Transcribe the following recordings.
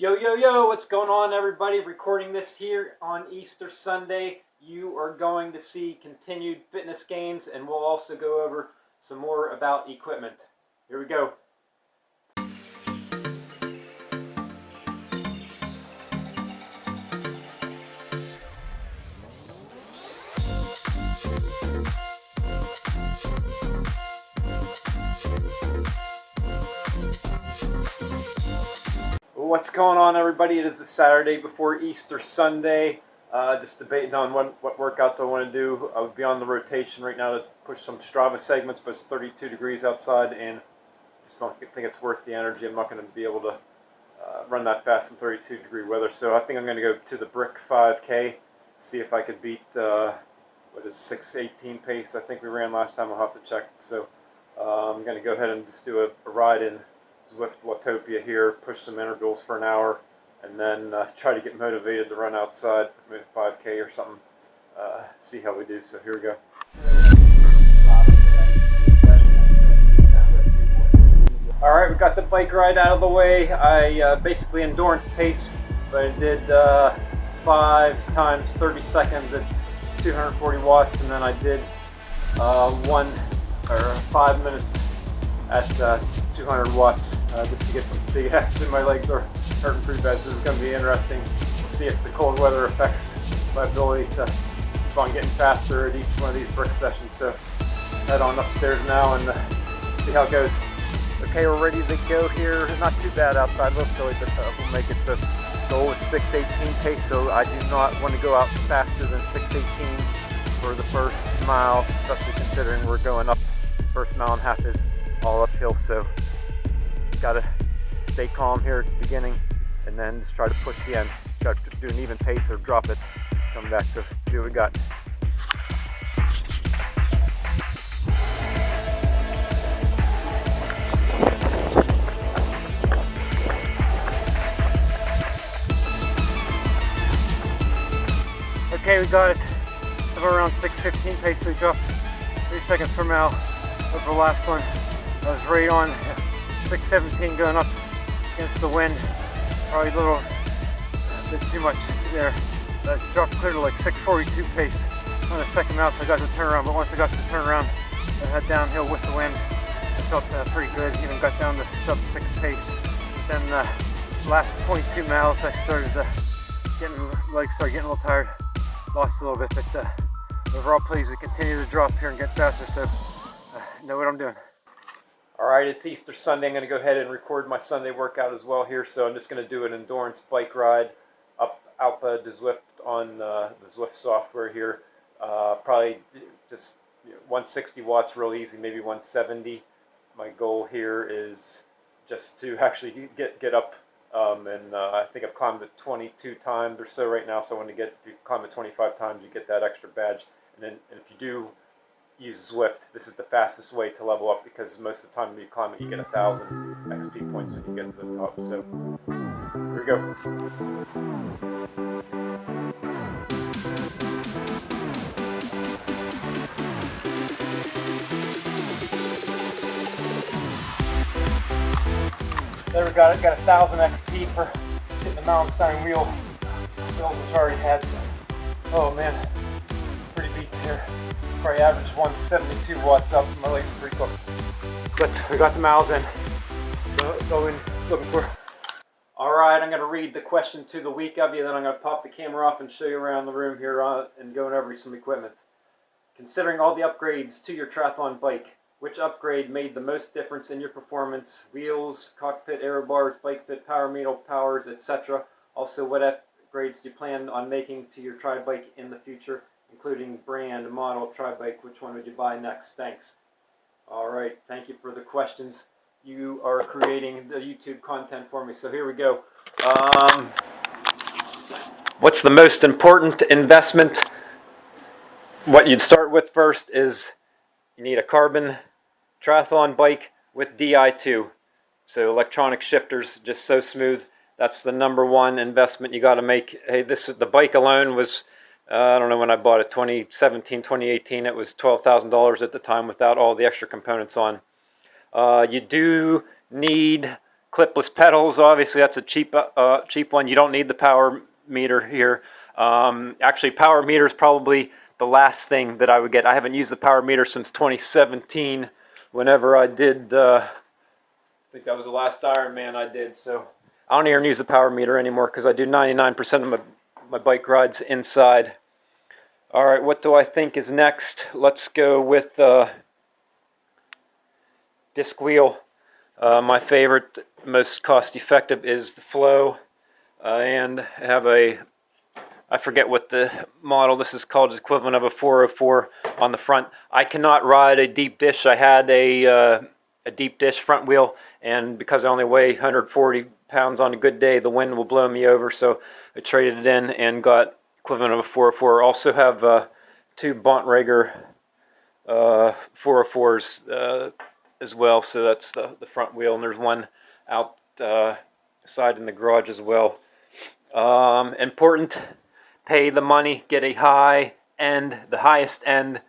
Yo, yo, yo, what's going on, everybody? Recording this here on Easter Sunday. You are going to see continued fitness gains, and we'll also go over some more about equipment. Here we go. What's going on, everybody? It is the Saturday before Easter Sunday. Just debating on what workout I want to do. I would be on the rotation right now to push some Strava segments, but it's 32 degrees outside, and I just don't think it's worth the energy. I'm not going to be able to run that fast in 32 degree weather. So I think I'm going to go to the Brick 5K, see if I could beat what is 6:18 pace I think we ran last time. I'll have to check. So I'm going to go ahead and just do a ride in Zwift Watopia here, push some intervals for an hour, and then try to get motivated to run outside, maybe 5K or something, see how we do. So here we go. Alright, we got the bike ride out of the way. I basically endurance pace, but I did 5 times 30 seconds at 240 watts, and then I did 5 minutes at 200 watts just to get some big action. My legs are hurting pretty bad, so this is going to be interesting. We'll see if the cold weather affects my ability to keep on getting faster at each one of these brick sessions. So head on upstairs now and see how it goes. Okay, we're ready to go here. Not too bad outside, a little chilly, but we'll make it. To goal is 6:18 pace, so I do not want to go out faster than 6:18 for the first mile, especially considering we're going up. First mile and a half is all uphill, so gotta stay calm here at the beginning and then just try to push the end. Try to do an even pace or drop it, come back. So let's see what we got. Okay, we got it. Somewhere around 6:15 pace, so we dropped 3 seconds per mile over the last one. I was right on 6:17 going up against the wind. Probably a little bit too much there. I dropped clear to like 6:42 pace on the second mile, so I got to turn around. But once I got to the turnaround, I head downhill with the wind. I felt pretty good. Even got down to sub 6 pace. Then the last 0.2 miles, I started legs started getting a little tired. Lost a little bit, but overall pleased we continue to drop here and get faster. So know what I'm doing. Alright, it's Easter Sunday. I'm going to go ahead and record my Sunday workout as well here. So I'm just going to do an endurance bike ride up Alpha to Zwift on the Zwift software here. Probably just 160 watts, real easy, maybe 170. My goal here is just to actually get up, and I think I've climbed it 22 times or so right now. So I want to if you climb it 25 times, you get that extra badge. And if you do use Zwift, this is the fastest way to level up, because most of the time when you climb it, you get 1,000 XP points when you get to the top. So here we go. There we got it. Got 1,000 XP for hitting the mountain steering wheel. Build was already had. So, oh man, pretty beat here. Probably average 172 watts up. My legs are pretty cooked. But we got the miles in. So that's all we're looking for. Alright, I'm going to read the question to the week of you, then I'm going to pop the camera off and show you around the room here and going over some equipment. Considering all the upgrades to your triathlon bike, which upgrade made the most difference in your performance? Wheels, cockpit aero bars, bike fit, power meter, powers, etc. Also, what upgrades do you plan on making to your tri bike in the future, including brand, model, tri-bike? Which one would you buy next? Thanks. Alright, thank you for the questions. You are creating the YouTube content for me, so here we go. What's the most important investment? What you'd start with first is you need a carbon triathlon bike with Di2. So electronic shifters, just so smooth. That's the #1 investment you got to make. Hey, the bike alone was, I don't know when I bought it, 2017, 2018, it was $12,000 at the time without all the extra components on. You do need clipless pedals. Obviously, that's a cheap one. You don't need the power meter here. Actually, power meter is probably the last thing that I would get. I haven't used the power meter since 2017, whenever I did, I think that was the last Ironman I did. So I don't even use the power meter anymore because I do 99% of my bike rides inside. All right, what do I think is next? Let's go with disc wheel. My favorite, most cost-effective is the Flow, and have I forget what the model this is called, is equivalent of a 404 on the front. I cannot ride a deep dish. I had a deep dish front wheel, and because I only weigh 140 pounds on a good day, the wind will blow me over, so I traded it in and got equivalent of a 404. I also have two Bontrager 404s as well, so that's the front wheel, and there's one outside in the garage as well. Important, pay the money, get a the highest end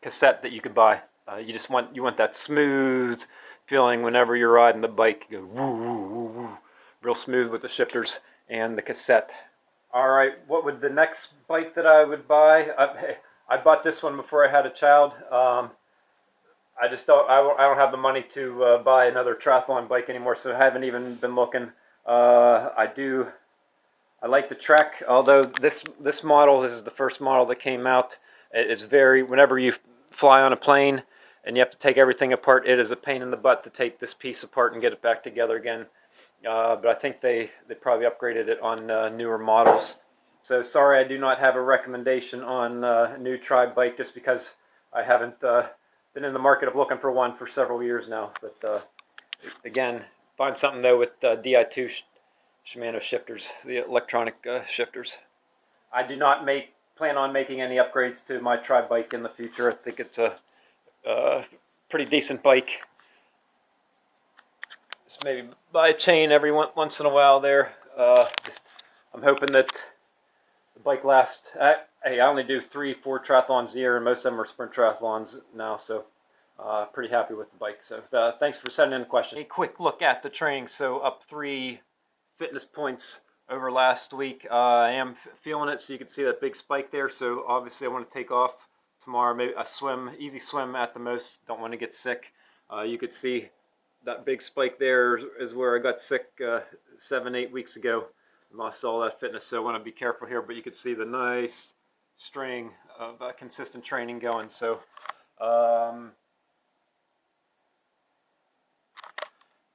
cassette that you could buy. You want that smooth feeling whenever you're riding the bike. You go woo, woo, woo, woo, real smooth with the shifters and the cassette. All right, what would the next bike that I would buy? I bought this one before I had a child. I don't have the money to buy another triathlon bike anymore, so I haven't even been looking. I like the Trek, although this model is the first model that came out. It is whenever you fly on a plane and you have to take everything apart, it is a pain in the butt to take this piece apart and get it back together again. But I think they probably upgraded it on newer models. So sorry I do not have a recommendation on a new tri bike, just because I haven't been in the market of looking for one for several years now. But again, find something though with Di2 Shimano shifters, the electronic shifters. I do not plan on making any upgrades to my tri bike in the future. I think it's a pretty decent bike. Just maybe buy a chain every once in a while there. I'm hoping that the bike lasts. Hey, I only do 3-4 triathlons a year, and most of them are sprint triathlons now, so pretty happy with the bike. So thanks for sending in a question. A quick look at the training. So up 3 fitness points over last week. I am feeling it, so you can see that big spike there. So obviously I want to take off tomorrow, maybe a swim, easy swim at the most. Don't want to get sick. You could see that big spike there is where I got sick 7-8 weeks ago. Lost all that fitness, so I want to be careful here, but you can see the nice string of consistent training going. So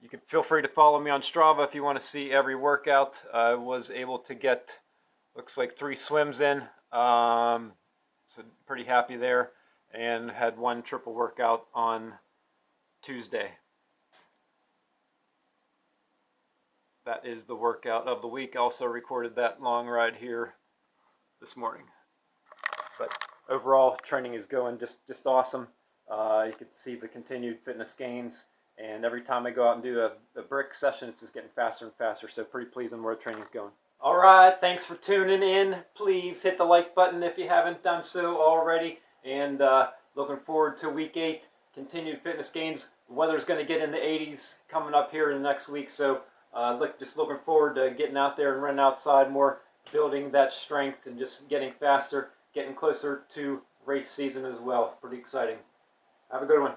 you can feel free to follow me on Strava if you want to see every workout. I was able to get, looks like 3 swims in, so pretty happy there, and had 1 triple workout on Tuesday. That is the workout of the week. I also recorded that long ride here this morning. But overall, training is going just awesome. You can see the continued fitness gains, and every time I go out and do a brick session, it's just getting faster and faster. So pretty pleased on where the training is going. All right, thanks for tuning in. Please hit the like button if you haven't done so already. And looking forward to week 8, continued fitness gains. The weather's going to get in the 80s coming up here in the next week, so just looking forward to getting out there and running outside more, building that strength and just getting faster, getting closer to race season as well. Pretty exciting. Have a good one.